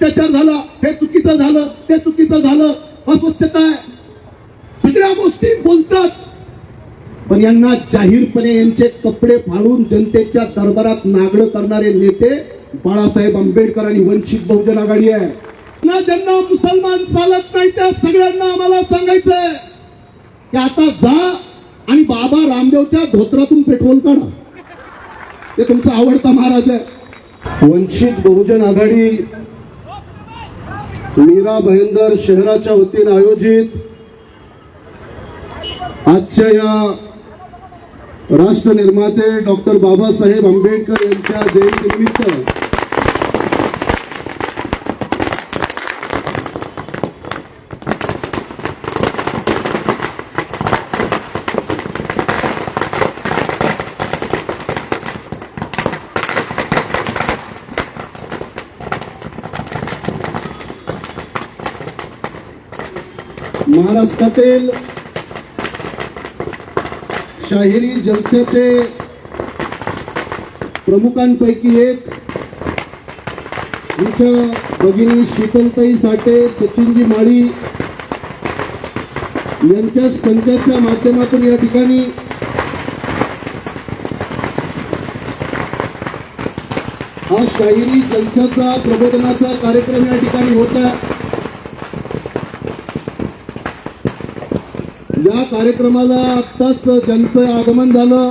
अत्याचार झाला, हे चुकीचं झालं, ते चुकीचं झालं, अस्वच्छता आहे, सगळ्या गोष्टी बोलतात. पण यांना जाहीरपणे यांचे कपडे फाडून जनतेच्या दरबारात नागडं करणारे नेते बाळासाहेब आंबेडकर आणि वंचित बहुजन आघाडी आहे. ज्यांना मुसलमान चालत नाही त्या सगळ्यांना आम्हाला सांगायचंय की आता जा आणि बाबा रामदेवच्या धोत्रातून पेट्रोल काढा. ते तुमचा आवडता महाराज आहे. वंचित बहुजन आघाडी मीरा भाईंदर शहराच्या वतीने आयोजित आजच्या या राष्ट्र निर्माते डॉक्टर बाबासाहेब आंबेडकर यांच्या जयंतीनिमित्त महाराष्ट्रातील शाहिरी जलस्याचे प्रमुखांपैकी एक आमच्या भगिनी शीतलताई साठे, सचिनजी माळी यांच्या संचाच्या माध्यमातून या ठिकाणी हा शाहिरी जलस्याचा प्रबोधनाचा कार्यक्रम या ठिकाणी होता. या कार्यक्रमाला आत्ताच ज्यांचं आगमन झालं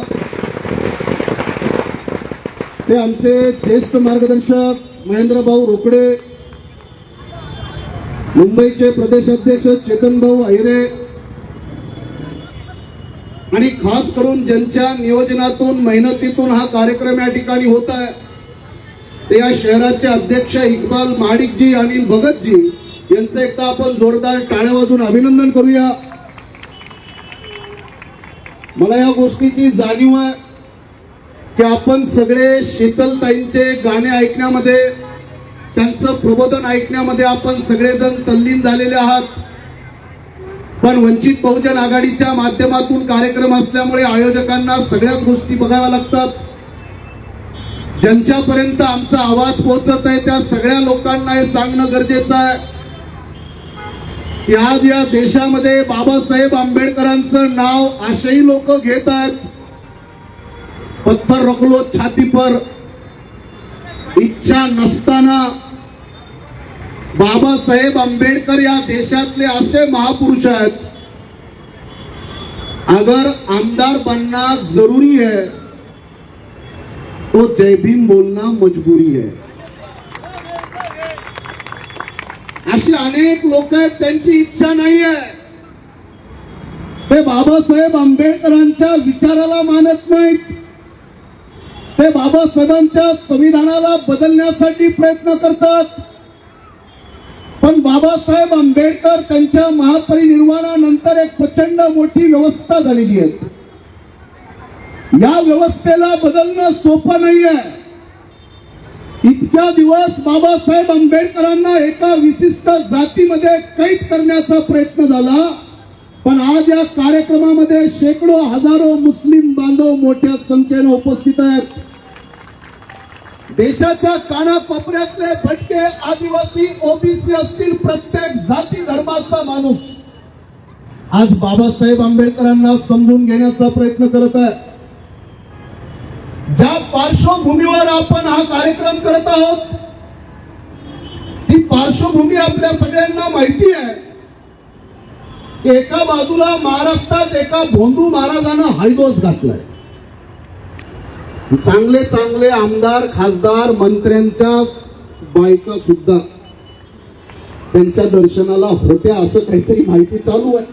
ते आमचे ज्येष्ठ मार्गदर्शक महेंद्रभाऊ रोकडे, मुंबईचे प्रदेशाध्यक्ष चेतनभाऊ अहिरे आणि खास करून ज्यांच्या नियोजनातून मेहनतीतून हा कार्यक्रम या ठिकाणी होत आहे ते या शहराचे अध्यक्ष इक्बाल महाडिकजी आणि भगतजी यांचं एकदा आपण जोरदार टाळ्या वाजून अभिनंदन करूया. मला या गोष्टीची जाणीव आहे की आपण सगळे शीतलताईंचे गाणे ऐकण्यामध्ये, त्यांचं प्रबोधन ऐकण्यामध्ये आपण सगळेजण तल्लीन झालेले आहात. पण वंचित बहुजन आघाडीच्या माध्यमातून कार्यक्रम असल्यामुळे आयोजकांना सगळ्याच गोष्टी बघाव्या लागतात. ज्यांच्यापर्यंत आमचा आवाज पोहोचत आहे त्या सगळ्या लोकांना हे सांगणं गरजेचं आहे की आज या देशामध्ये बाबासाहेब आंबेडकरांचं नाव असेही लोक घेत आहेत. पत्थर रख लो छाती पर, इच्छा नसताना बाबासाहेब आंबेडकर या देशातले असे महापुरुष आहेत. अगर आमदार बनना जरूरी है तो जय भीम बोलना मजबूरी है. अशी अनेक लोक आहेत त्यांची इच्छा नाहीये, ते बाबासाहेब आंबेडकरांच्या विचाराला मानत नाहीत, ते बाबासाहेबांच्या संविधानाला बदलण्यासाठी प्रयत्न करतात. पण बाबासाहेब आंबेडकर त्यांच्या महापरिनिर्वाणानंतर एक प्रचंड मोठी व्यवस्था झालेली आहे. या व्यवस्थेला बदलणं सोपं नाहीये. इतक्या दिवस बाबासाहेब आंबेडकरांना एका विशिष्ट जातीमध्ये कैद करण्याचा प्रयत्न झाला. पण आज या कार्यक्रमामध्ये शेकडो हजारो मुस्लिम बांधव मोठ्या संख्येने उपस्थित आहेत. देशाच्या कानाकोपऱ्यातले भटके आदिवासी, ओबीसी असतील, प्रत्येक जाती धर्माचा माणूस आज बाबासाहेब आंबेडकरांना समजून घेण्याचा प्रयत्न करत आहे. ज्या पार्श्वभूमीवर आपण हा कार्यक्रम करत आहोत ती पार्श्वभूमी आपल्या सगळ्यांना माहिती आहे. एका बाजूला महाराष्ट्रात एका भोंदू महाराजांना हायदोस घातलाय. चांगले चांगले आमदार, खासदार, मंत्र्यांच्या बायका सुद्धा त्यांच्या दर्शनाला होत्या असं काहीतरी माहिती चालू आहे.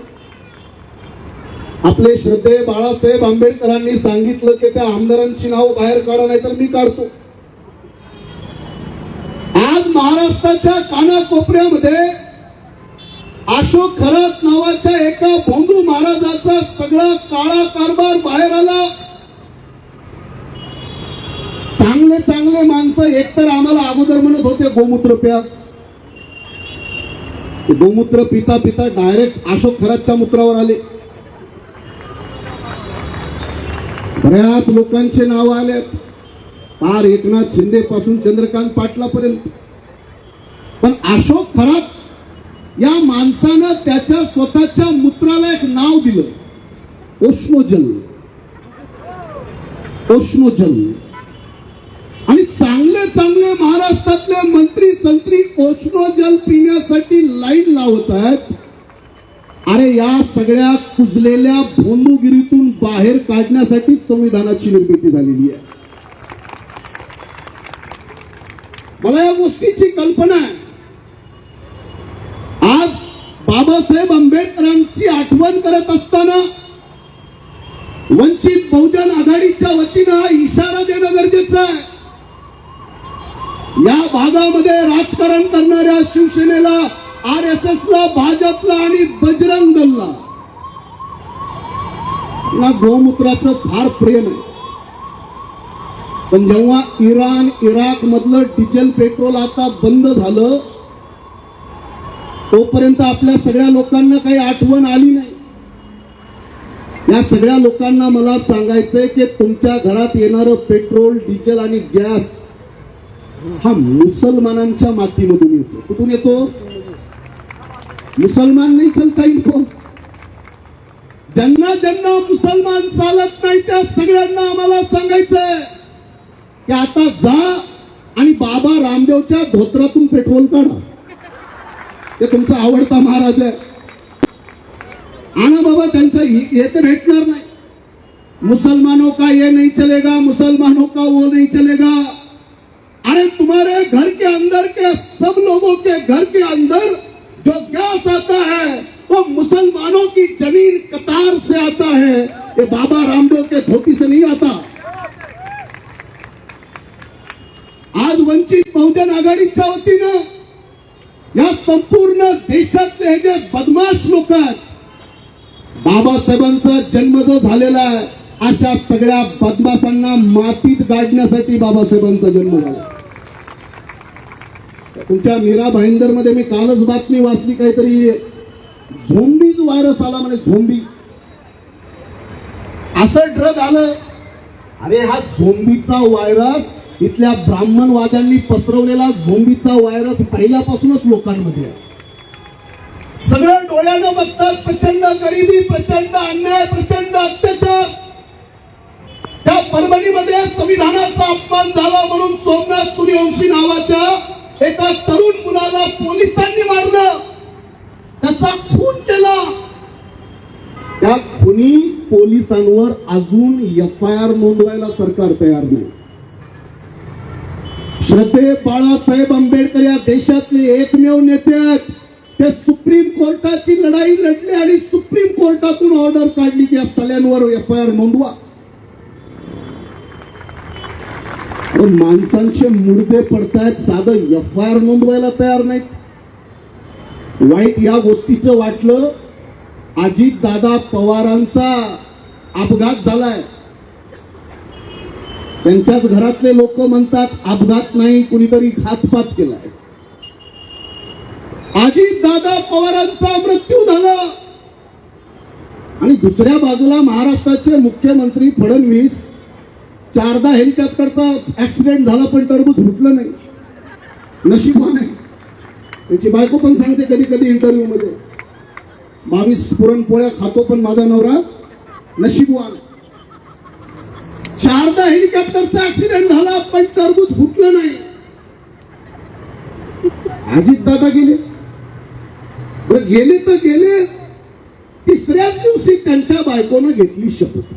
आपले श्रद्धे बाळासाहेब आंबेडकरांनी सांगितलं की त्या आमदारांची नाव बाहेर काढा नाही तर मी काढतो. आज महाराष्ट्राच्या कानाकोपऱ्यामध्ये अशोक खरात नावाच्या एका भोंदू महाराजाचा सगळा काळा कारभार बाहेर आला. चांगले चांगले माणसं एकतर आम्हाला अगोदर म्हणत होते गोमूत्र प्या, गोमूत्र पिता पिता डायरेक्ट अशोक खरातच्या मूत्रावर आले. बऱ्याच लोकांचे नाव आलेत, पार एकनाथ शिंदे पासून चंद्रकांत पाटलापर्यंत. पण अशोक खरात या माणसानं त्याच्या स्वतःच्या मूत्राला एक नाव दिलं, उष्णोजल. उष्णोजल. आणि चांगले चांगले महाराष्ट्रातले मंत्री संत्री उष्णोजल पिण्यासाठी लाईन लावत आहेत. अरे या सगळ्या कुजलेल्या भोंदूगिरीतून बाहेर काढण्यासाठी संविधानाची निर्मिती झालेली आहे. मला या गोष्टीची कल्पना आहे. आज बाबासाहेब आंबेडकरांची आठवण करत असताना वंचित बहुजन आघाडीच्या वतीनं हा इशारा देणं गरजेचं आहे. या भागामध्ये राजकारण करणाऱ्या शिवसेनेला, RSSला, भाजपला आणि बजरंग दलला ना गोमूत्राचं फार प्रेम आहे. पण जेव्हा इराण इराक मधलं डिझेल पेट्रोल आता बंद झालं तोपर्यंत आपल्या सगळ्या लोकांना काही आठवण आली नाही. या सगळ्या लोकांना मला सांगायचंय की तुमच्या घरात येणारं पेट्रोल, डिझेल आणि गॅस हा मुसलमानांच्या मातीमधून येतो. कुठून येतो? मुसलमान नाही चलता इनको. ज्यांना ज्यांना मुसलमान चालत नाही त्या सगळ्यांना आम्हाला सांगायचंय की आता जा आणि बाबा रामदेवच्या धोत्रातून पेट्रोल काढा. ते तुमचा आवडता महाराज आहे. आना बाबा, त्यांचं येते भेटणार नाही. मुसलमानों का ये नहीं चलेगा, मुसलमानों का वो नहीं चलेगा. अरे तुम्हारे घर के अंदर के सब लोगों के घर के अंदर जो गैस आता है वो मुसलमानों की जमीन कतार से आता है. ये बाबा रामदेव के धोती से नहीं आता. आज वंचित बहुजन आघाडीच्या वतीनं या संपूर्ण देशातले हे जे बदमाश लोक आहेत, बाबासाहेबांचा जन्म जो झालेला आहे अशा सगळ्या बदमाशांना मातीत गाडण्यासाठी बाबासाहेबांचा जन्म झाला. तुमच्या मीरा भाईंदर मध्ये मी कालच बातमी वाचली, काहीतरी झोंबीज व्हायरस आला म्हणे. झोंबी असं ड्रग आलं. अरे हा झोंबीचा व्हायरस इथल्या ब्राह्मणवाद्यांनी पसरवलेला झोंबीचा व्हायरस पहिल्यापासूनच लोकांमध्ये आहे. सगळं डोळ्यानं बघतात. प्रचंड गरिबी, प्रचंड अन्याय, प्रचंड अत्याचार. त्या परभणीमध्ये संविधानाचा अपमान झाला म्हणून सोमनाथ सूर्यवंशी नावाच्या एका तरुण मुलाला पोलिसांनी मारलं, त्याचा खून केला. त्या खुनी पोलिसांवर अजून FIR नोंदवायला सरकार तयार नाही. श्रद्धे बाळासाहेब आंबेडकर या देशातले एकमेव नेते आहेत. ते सुप्रीम कोर्टाची लढाई लढले आणि सुप्रीम कोर्टातून ऑर्डर काढली की या सगळ्यांवर FIR नोंदवा. माणसांचे मुर्दे पडतायत, साधं FIR नोंदवायला तयार नाहीत. वाईट या गोष्टीचं वाटलं, अजितदादा पवारांचा अपघात झालाय. त्यांच्याच घरातले लोक म्हणतात अपघात नाही, कुणीतरी घातपात केलाय. अजितदादा पवारांचा मृत्यू झाला आणि दुसऱ्या बाजूला महाराष्ट्राचे मुख्यमंत्री फडणवीस, 4दा हेलिकॉप्टरचा ऍक्सिडेंट झाला पण टरबूज फुटलं नाही. नशीबवान आहे. त्याची बायको पण सांगते कधी कधी इंटरव्ह्यू मध्ये, 22 पुरणपोळ्या खातो पण माझा नवरा नशीबवान. 4दा हेलिकॉप्टरचा ऍक्सिडेंट झाला पण टरबूज फुटलं नाही. अजितदादा गेले. गेले तर गेले. तिसऱ्याच दिवशी त्यांच्या बायकोनं घेतली शपथ.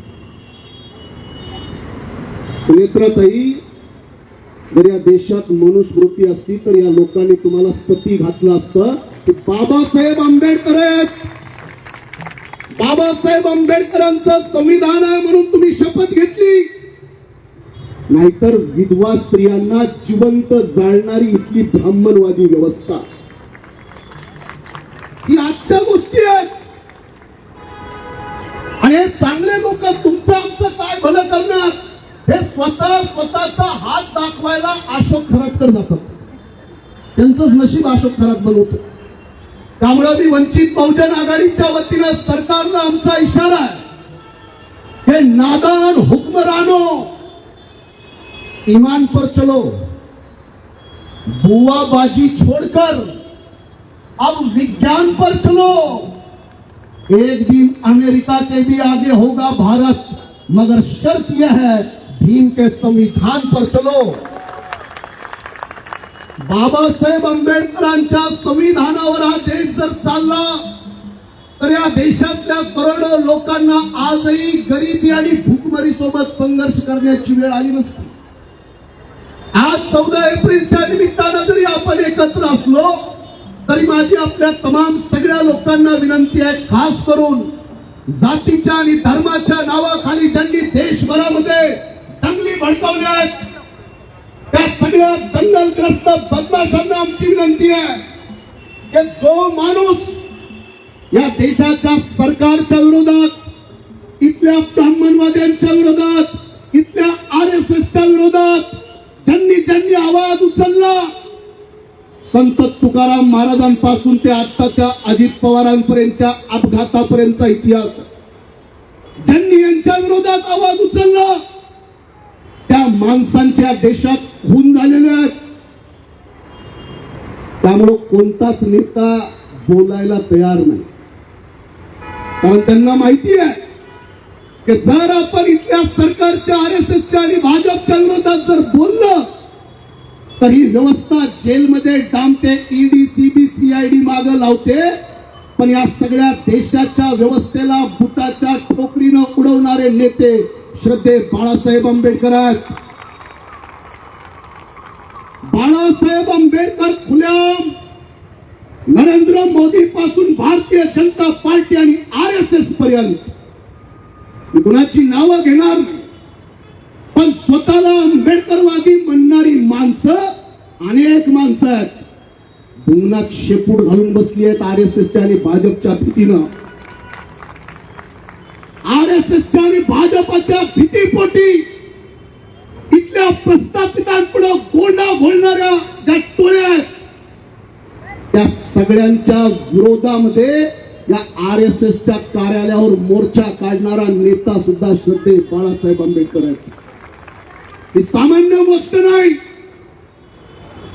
सुनेत्राताई, जर या देशात मनुस्मृती असती तर या लोकांनी तुम्हाला सती घातलं असतं की बाबासाहेब आंबेडकर आहेत, बाबासाहेब आंबेडकरांचं संविधान आहे म्हणून तुम्ही शपथ घेतली. नाहीतर विधवा स्त्रियांना जिवंत जाळणारी इथली ब्राह्मणवादी व्यवस्था, ही आजच्या गोष्टी आहेत. आणि हे चांगले लोक तुमचं आमचं काय भलं करणार हे स्वतःचा हात दाखवायला अशोक खरातकर जातात. त्यांचंच नशीब अशोक खरात बनवतं. त्यामुळे मी वंचित बहुजन आघाडीच्या वतीनं सरकारला आमचा इशारा आहे, हे नादान हुक्मरानो, ईमान पर चलो, बुआबाजी छोड़कर अब विज्ञान पर चलो। एक दिन अमेरिका के भी आगे होगा भारत, मगर शर्त यह है भीम के संविधान पर चलो। बाबासाहेब आंबेडकरांच्या संविधानावर हा देश जर चालला तर या देशातल्या करोडो लोकांना आजही गरिबी आणि भूकमारी सोबत संघर्ष करण्याची वेळ आली नसती। आज 14 एप्रिलच्या निमित्तानं जरी आपण एकत्र असलो तरी माझी आपल्या तमाम सगळ्या लोकांना विनंती आहे, खास करून जातीच्या आणि धर्माच्या नावाखाली ज्यांनी देशभरामध्ये दंगली भडकवल्या त्या सगळ्या दंगलग्रस्त बदमाशांना आमची विनंती आहे की जो माणूस या देशाच्या सरकारच्या विरोधात, इथल्या ब्राह्मणवाद्यांच्या विरोधात, इथल्या RSSच्या विरोधात ज्यांनी आवाज उचलला, संत तुकाराम महाराजांपासून ते आत्ताच्या अजित पवारांपर्यंतच्या अपघातापर्यंतचा इतिहास, ज्यांनी यांच्या विरोधात आवाज उचलला त्या माणसांच्या देशात खून झालेले आहेत। त्यामुळे कोणताच नेता बोलायला तयार नाही, कारण त्यांना माहिती आहे की जर आपण इथल्या सरकारच्या RSSच्या आणि भाजपच्या विरोधात जर बोललं तर ही व्यवस्था जेलमध्ये डांबते, ED CBI CID मागे लावते, पण या सगळ्या देशाच्या व्यवस्थेला बुटाच्या ठोकरीनं उडवणारे नेते श्रद्धे बाळासाहेब आंबेडकर आहेत। बाळासाहेब आंबेडकर खुलेआम नरेंद्र मोदी पासून भारतीय जनता पार्टी आणि RSS पर्यंत कुणाची नावं घेणार नाही, पण स्वतःला आंबेडकरवादी म्हणणारी माणसं अनेक माणसं आहेत, धुंगणात शेपूट घालून बसली आहेत RSSच्या आणि भाजपच्या भीतीनं। RSSच्या आणि भाजपच्या भीतीपोटी इथल्या प्रस्थापितांपुढे गोंडा घोळणाऱ्या ज्या टोळ्या आहेत त्या सगळ्यांच्या विरोधामध्ये या RSSच्या कार्यालयावर मोर्चा काढणारा नेता सुद्धा श्रद्धे बाळासाहेब आंबेडकर आहेत। ही सामान्य गोष्ट नाही।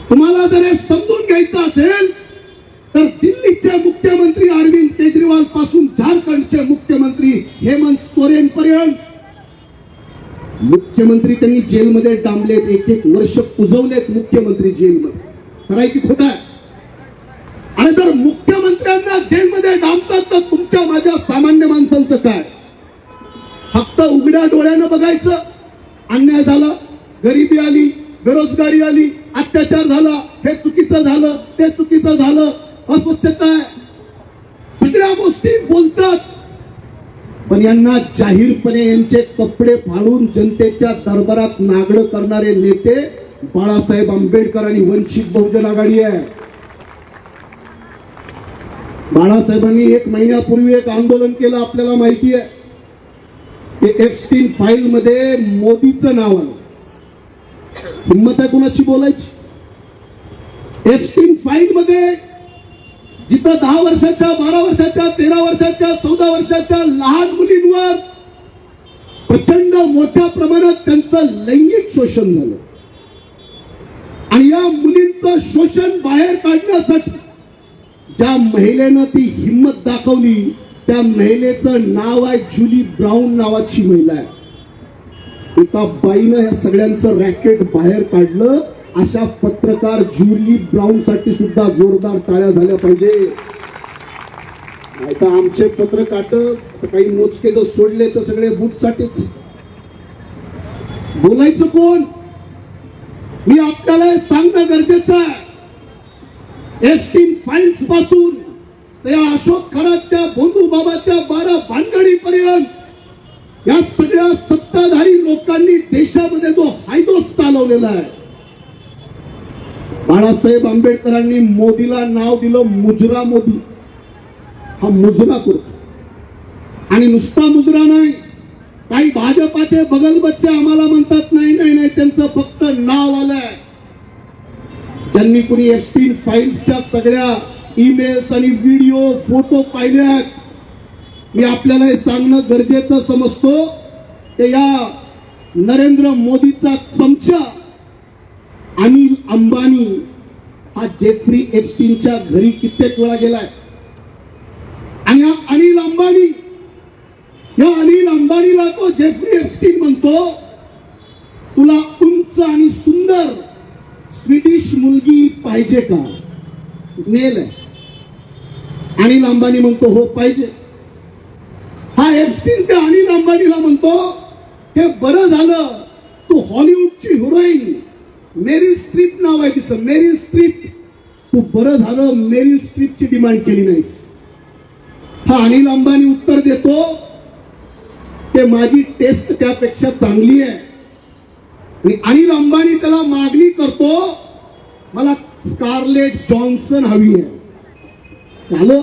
तुम्हाला जर हे समजून घ्यायचं असेल तर दिल्लीचे मुख्यमंत्री अरविंद केजरीवाल पासून झारखंडचे मुख्यमंत्री हेमंत सोरेन पर्यंत मुख्यमंत्री त्यांनी जेलमध्ये डांबलेत, 1-1 वर्ष पुजवलेत मुख्यमंत्री जेलमध्ये। खरं आहे की खोटं आहे? आणि जर मुख्यमंत्र्यांना जेलमध्ये डांबतात तर तुमच्या माझ्या सामान्य माणसांचं काय? फक्त उघड्या डोळ्यानं बघायचं, अन्याय झाला, गरिबी आली, बेरोजगारी आली, अत्याचार झाला, हे चुकीचं झालं, ते चुकीचं झालं, अस्वच्छता आहे, सगळ्या गोष्टी बोलतात, पण यांना जाहीरपणे यांचे कपडे फाडून जनतेच्या दरबारात नागडं करणारे नेते बाळासाहेब आंबेडकर आणि वंचित बहुजन आघाडी आहे। बाळासाहेबांनी 1 महिन्यापूर्वी एक आंदोलन केलं, आपल्याला माहिती आहे, एप्स्टीन फाईल मध्ये मोदीचं नाव आलं। हिम्मत आहे कोणाची बोलायची? एप्स्टीन फाईल मध्ये जिथं 10 वर्षाच्या, 12 वर्षाच्या, 13 वर्षाच्या, 14 वर्षाच्या लहान मुलींवर प्रचंड मोठ्या प्रमाणात त्यांचं लैंगिक शोषण झालं आणि या मुलींचं शोषण बाहेर काढण्यासाठी ज्या महिलेनं ती हिम्मत दाखवली त्या महिलेचं नाव आहे जुली ब्राऊन नावाची महिला आहे। एका बाईनं या सगळ्यांचं रॅकेट बाहेर काढलं। अशा पत्रकार जुली ब्राऊन साठी सुद्धा जोरदार टाळ्या झाल्या पाहिजे। आता आमचे पत्रकार काही मोजके जर सोडले तर सगळे बूटसाठीच। बोलायचं कोण? मी आपल्याला सांगणं गरजेचं आहे, एप्स्टीन फाईल्स पासून तर या अशोक खरातच्या, भोंदू बाबाच्या 12 भानगडीपर्यंत या सगळ्या सत्ताधारी लोकांनी देशामध्ये जो हायदोस चालवलेला आहे। बाळासाहेब आंबेडकरांनी मोदीला नाव दिलं मुजरा मोदी। हा मुजरा करतो आणि नुसता मुजरा नाही, काही भाजपाचे बगलबच्चे आम्हाला म्हणतात नाही नाही नाही, त्यांचं फक्त नाव आलंय। ज्यांनी कुणी एप्स्टीन फाईल्सच्या सगळ्या ईमेल्स आणि व्हिडिओ फोटो पाहिले आहेत, मी आपल्याला हे सांगणं गरजेचं समजतो की या नरेंद्र मोदीचा चमचा अनिल अंबानी हा जेफ्री एप्स्टीनच्या घरी कित्येक वेळा गेलाय. आणि हा अनिल अंबानी, या अनिल अंबानीला तो जेफ्री एप्स्टीन म्हणतो, तुला उंच आणि सुंदर स्वीडिश मुलगी पाहिजे का? मेल आहे. अनिल अंबानी म्हणतो हो पाहिजे. हा एप्स्टीन त्या अनिल अंबानीला म्हणतो, हे बरं झालं तू हॉलिवूडची हिरोईन मेरी स्ट्रीप नाव आहे तिचं, मेरी स्ट्रीप, तू बरं झालं मेरी स्ट्रीपची डिमांड केली नाहीस. हा अनिल अंबानी उत्तर देतो की माझी टेस्ट त्यापेक्षा चांगली आहे. आणि अनिल अंबानी त्याला मागणी करतो, मला स्कारलेट जॉन्सन हवी आहे. झालं.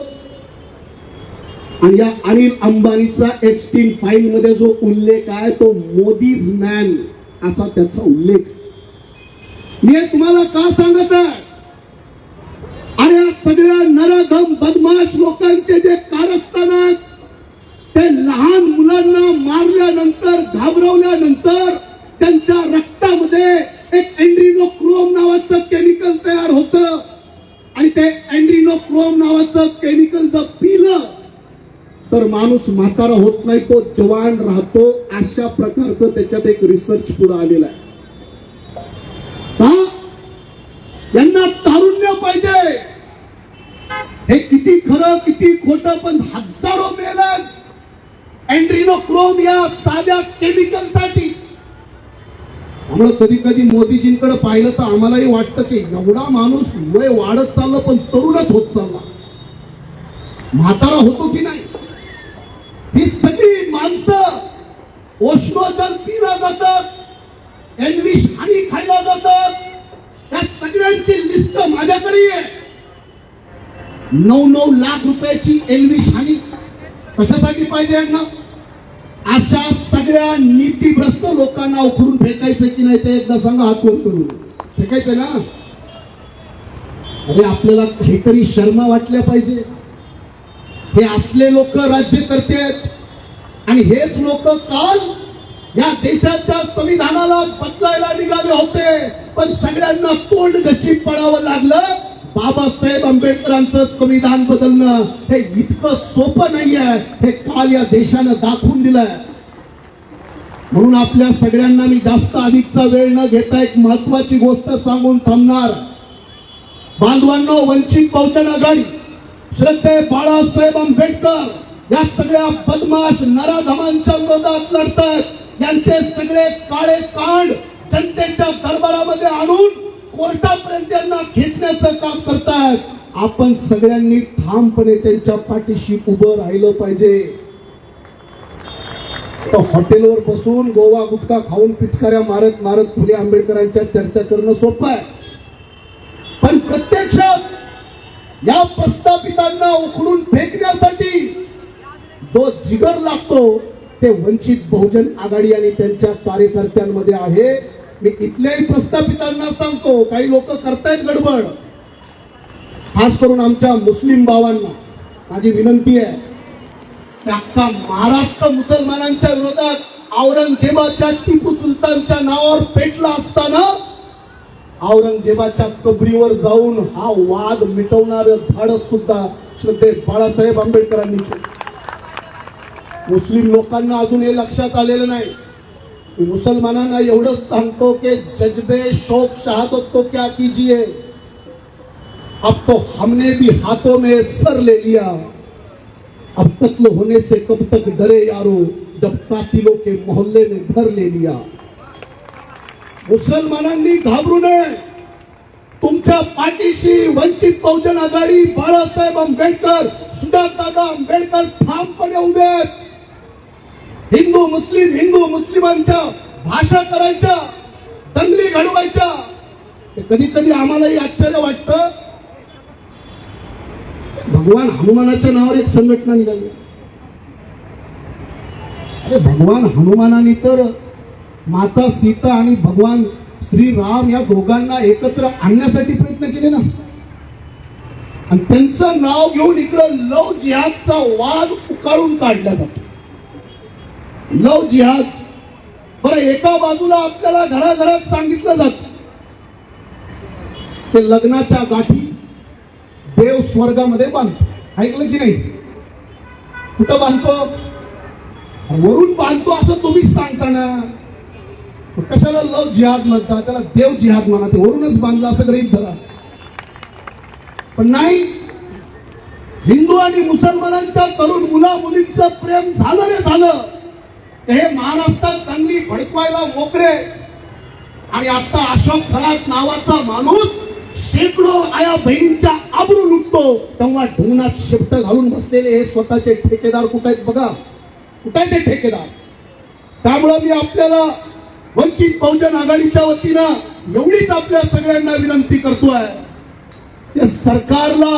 आणि या अनिल अंबानीचा एप्स्टीन फाईल मध्ये जो उल्लेख आहे तो मोदीज मॅन असा त्याचा उल्लेख. मी तुम्हाला का सांगत आहे? आणि या सगळ्या नराधम बदमाश लोकांचे जे कारस्थान आहेत, ते लहान मुलांना मारल्यानंतर, घाबरवल्यानंतर त्यांच्या रक्तामध्ये एक एंड्रिनोक्रोम नावाचं केमिकल तयार होतं. आणि ते एंड्रिनोक्रोम नावाचं केमिकल जर पिलं तर माणूस म्हातारा होत नाही, तो जवान राहतो. अशा प्रकारचं त्याच्यात एक रिसर्च पुढे आलेला आहे. का? यांना तारुण्य पाहिजे. हे किती खरं किती खोटं, पण हजारो मेलेत एंड्रिनोक्रोम या साध्या केमिकलसाठी. त्यामुळे कधी कधी मोदीजींकडे पाहिलं तर आम्हालाही वाटतं की एवढा माणूस वय वाढत चाललं पण तरुणच होत चालला, म्हातारा होतो की नाही. ही सगळी माणसं ओष्णोजल पिला जातात, एनविश हानी खायला जातात. त्या सगळ्यांची लिस्ट माझ्याकडे आहे. 9-9 लाख रुपयाची एनविश हानी कशासाठी पाहिजे यांना? अशा सगळ्या नीतीभ्रष्ट लोकांना उखडून फेकायचं की नाही ते एकदा सांगा, हात वर करून. फेकायचं ना? अरे आपल्याला काहीतरी शर्मा वाटल्या पाहिजे. हे असले लोक राज्य करतात. आणि हेच लोक काल या देशाच्या संविधानाला बदलायला निघाले होते, पण सगळ्यांना तोंड घशी पळावं लागलं. बाबासाहेब आंबेडकरांचं संविधान बदलणं हे इतकं सोपं नाहीये, हे काल या देशानं दाखवून दिलंय. म्हणून आपल्या सगळ्यांना मी जास्त अधिकचा वेळ न घेता एक महत्वाची गोष्ट सांगून थांबणार. बांधवांनो, वंचित बहुजन आघाडी श्रद्धेय बाळासाहेब आंबेडकर या सगळ्या बदमाश नराधमांच्या विरोधात लढतात. यांचे सगळे काळे कांड जनतेच्या दरबारामध्ये आणून कोर्टापर्यंत यांना खेचण्याचं काम करतात. आपण सगळ्यांनी ठामपणे त्यांच्या पाठीशी उभं राहिलं पाहिजे. हॉटेलवर बसून गोवा गुटखा खाऊन पिचकाऱ्या मारत मारत फुले आंबेडकरांच्या चर्चा करणं सोपं आहे, पण प्रत्यक्षात या प्रस्थापितांना उखडून फेकण्यासाठी जो जिगर लागतो ते वंचित बहुजन आघाडी आणि त्यांच्या कार्यकर्त्यांमध्ये आहे. मी इथल्याही प्रस्थापितांना सांगतो, काही लोक करतायत गडबड. खास करून आमच्या मुस्लिम भावांना माझी विनंती आहे, अख्खा महाराष्ट्र मुसलमानांच्या विरोधात औरंगजेबाच्या टिपू सुलतानच्या नावावर पेटला असताना औरंगजेबाच्या कबरीवर जाऊन हा वाद मिटवणारं धाडस सुद्धा श्रद्धेय बाळासाहेब आंबेडकरांनी केलं. मुस्लिम लोकांना अजून हे लक्षात आलेलं नाही. मुसलमानांना एवढंच सांगतो की जज्बे शौक शहादत तो क्या कीजिए, अब तो हमने भी हाथों में सर ले लिया, अब कत्ल होने से कब तक डरे यारो, जब कातिलों के मोहल्ले में घर ले लिया. मुसलमानांनी घाबरू नये. तुमच्या पाठीशी वंचित बहुजन आघाडी, बाळासाहेब आंबेडकर, सुजातदादा आंबेडकर ठामपणे उभे आहेत. हिंदू मुस्लिमांच्या भाषा करायच्या, दंगली घडवायच्या. कधी कधी आम्हालाही आश्चर्य वाटतं. भगवान हनुमानाच्या नावावर एक संघटना निघाली. अरे भगवान हनुमानाने तर माता सीता आणि भगवान श्रीराम या दोघांना एकत्र आणण्यासाठी प्रयत्न केले ना. आणि त्यांचं नाव घेऊन इकडे लव जिहादचा वाद उकाळून काढला जातो. लव जिहाद. बरं, एका बाजूला आपल्याला घराघरात सांगितलं जात ते लग्नाच्या गाठी देव स्वर्गामध्ये बांधतो. ऐकलं की नाही? कुठं बांधतो? वरून बांधतो असं तुम्हीच सांगता ना. कशाला लव जिहाद म्हणता? त्याला देव जिहाद म्हणा. ते वरूनच बांधलं असं गृहीत धरा. पण नाही, हिंदू आणि मुसलमानांच्या तरुण मुला मुलींचं प्रेम झालं रे झालं. हे महाराष्ट्रात चांगली भडकवायला मोकळे. आणि आता अशोक खरात नावाचा माणूस शेकडो आया बहिणींच्या आबरू लुटतो, तेव्हा ढोंगणात शेपट घालून बसलेले हे स्वतःचे ठेकेदार कुठे आहेत बघा. कुठे आहेत ते ठेकेदार? त्यामुळे मी आपल्याला वंचित बहुजन आघाडीच्या वतीनं एवढीच आपल्या सगळ्यांना विनंती करतोय, की सरकारला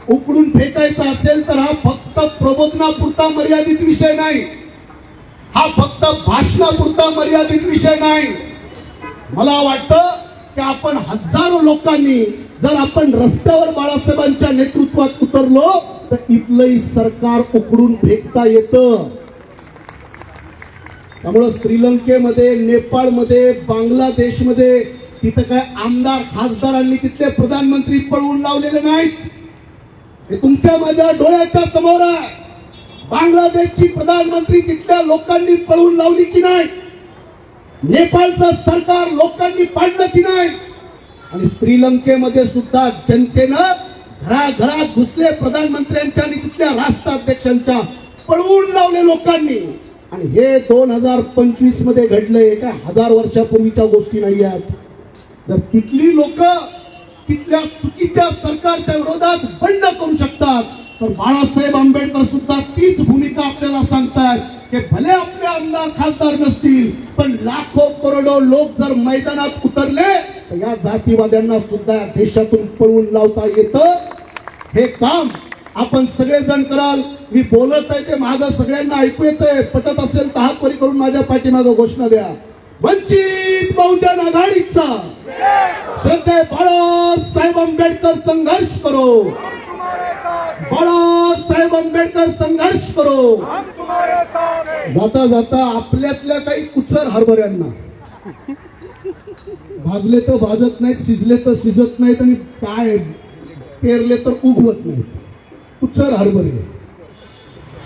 उकडून फेकायचा असेल तर हा फक्त प्रबोधनापुरता मर्यादित विषय नाही. हा फक्त भाषणापुरता मर्यादित विषय नाही. मला वाटतं की आपण हजारो लोकांनी जर आपण रस्त्यावर बाळासाहेबांच्या नेतृत्वात उतरलो तर इथलंही सरकार उकडून फेकता येतं. त्यामुळे श्रीलंकेमध्ये, नेपाळमध्ये, बांगलादेशमध्ये तिथं काय आमदार खासदारांनी तिथले प्रधानमंत्री पळवून लावलेले नाहीत. हे तुमच्या माझ्या डोळ्याच्या समोर आहे. बांगलादेशची प्रधानमंत्री तिथल्या लोकांनी पळवून लावली की नाही? नेपाळचं सरकार लोकांनी पाडलं की नाही? आणि श्रीलंकेमध्ये सुद्धा जनतेनं घराघरात घुसले प्रधानमंत्र्यांच्या आणि तिथल्या राष्ट्राध्यक्षांच्या पळवून लावले लोकांनी. आणि हे 2025 मध्ये घडलंय. काय 1000 वर्षापूर्वीच्या गोष्टी नाही आहेत. जर तिथली लोक तिथल्या चुकीच्या सरकारच्या विरोधात बंड करू शकतात तर बाळासाहेब आंबेडकर सुद्धा तीच भूमिका आपल्याला सांगतात की भले आपले आमदार खासदार नसतील पण लाखो करोडो लोक जर मैदानात उतरले तर या जातीवाद्यांना सुद्धा देशातून पळवून लावता येतं. हे काम आपण सगळेजण कराल. मी बोलत आहे ते मागं सगळ्यांना ऐकू येतंय. पटत असेल तर हात वरी करून माझ्या पाठीमागं घोषणा द्या. वंचित बहुजन आघाडीचा श्रद्धेय बाळासाहेब आंबेडकर संघर्ष करो. बाळासाहेब आंबेडकर संघर्ष करो. जाता जाता आपल्यातल्या काही कुचर हरभऱ्यांना भाजले तर भाजत नाहीत, शिजले तर शिजत नाहीत आणि काय पेरले तर उगवत नाहीत. कुचर हरभरे.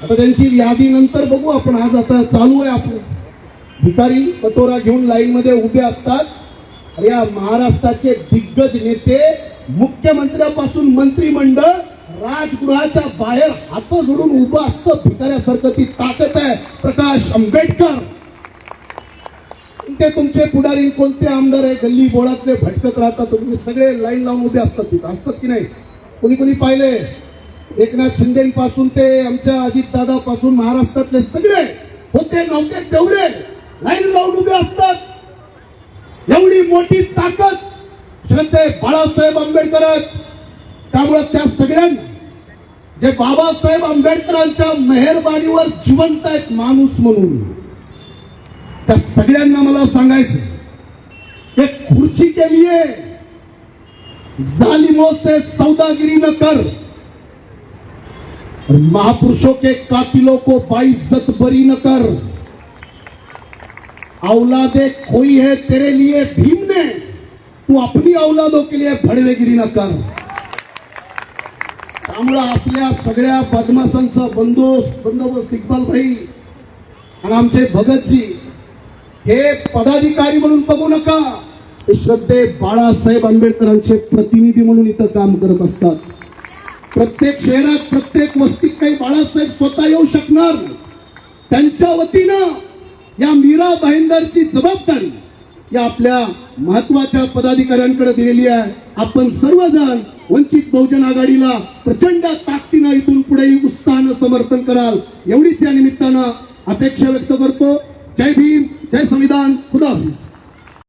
आता त्यांची यादी नंतर बघू आपण. आज आता चालू आहे आपलं. भिकारी कटोरा घेऊन लाईन मध्ये उभे असतात. या महाराष्ट्राचे दिग्गज नेते, मुख्यमंत्र्यापासून मंत्रिमंडळ राजगृहाच्या बाहेर हात जोडून उभं असतं. भिकाऱ्यासारखं ती ताकद आहे प्रकाश आंबेडकर. ते तुमचे पुढारी कोणते आमदार आहे गल्ली बोळातले भटकत राहतात. तुम्ही सगळे लाईन लावून उभे असतात तिथं. असतात की नाही? कोणी कोणी पाहिले? एकनाथ शिंदेपासून ते आमच्या अजितदादा पासून महाराष्ट्रातले सगळे होते नव्हते तेवढे लाईन लावून उभे असतात. एवढी मोठी ताकद श्रद्धेय बाळासाहेब आंबेडकर आहेत. त्यामुळे त्या सगळ्यांना जे बाबासाहेब आंबेडकरांच्या मेहरबानीवर जिवंत आहेत माणूस म्हणून, त्या सगळ्यांना मला सांगायचं, एक खुर्ची के लिए जालिमों से सौदागिरी न कर, महापुरुषों के कातिलों को बाइज्जत बरी न कर. औलादे खोई है तेरे लिए भीम ने, तू अपनी औलादों के लिए भडवेगिरी न कर. त्यामुळे असल्या सगळ्या बदमाशांचा बंदोबस्त इक्बाल भाई आणि आमचे भगतजी हे पदाधिकारी म्हणून बघू नका. हे श्रद्धेय बाळासाहेब आंबेडकरांचे प्रतिनिधी म्हणून इथं काम करत असतात. प्रत्येक शहरात प्रत्येक वस्तीत काही बाळासाहेब स्वतः येऊ शकणार. त्यांच्या वतीनं या मीरा भाईंदरची जबाबदारी या आपल्या महत्वाच्या पदाधिकाऱ्यांकडे दिलेली आहे. आपण सर्वजण वंचित बहुजन आघाडीला प्रचंड ताकदीनं इथून पुढेही उत्साहानं समर्थन कराल एवढीच या निमित्तानं अपेक्षा व्यक्त करतो. जय भीम, जय संविधान, खुदा हाफिज.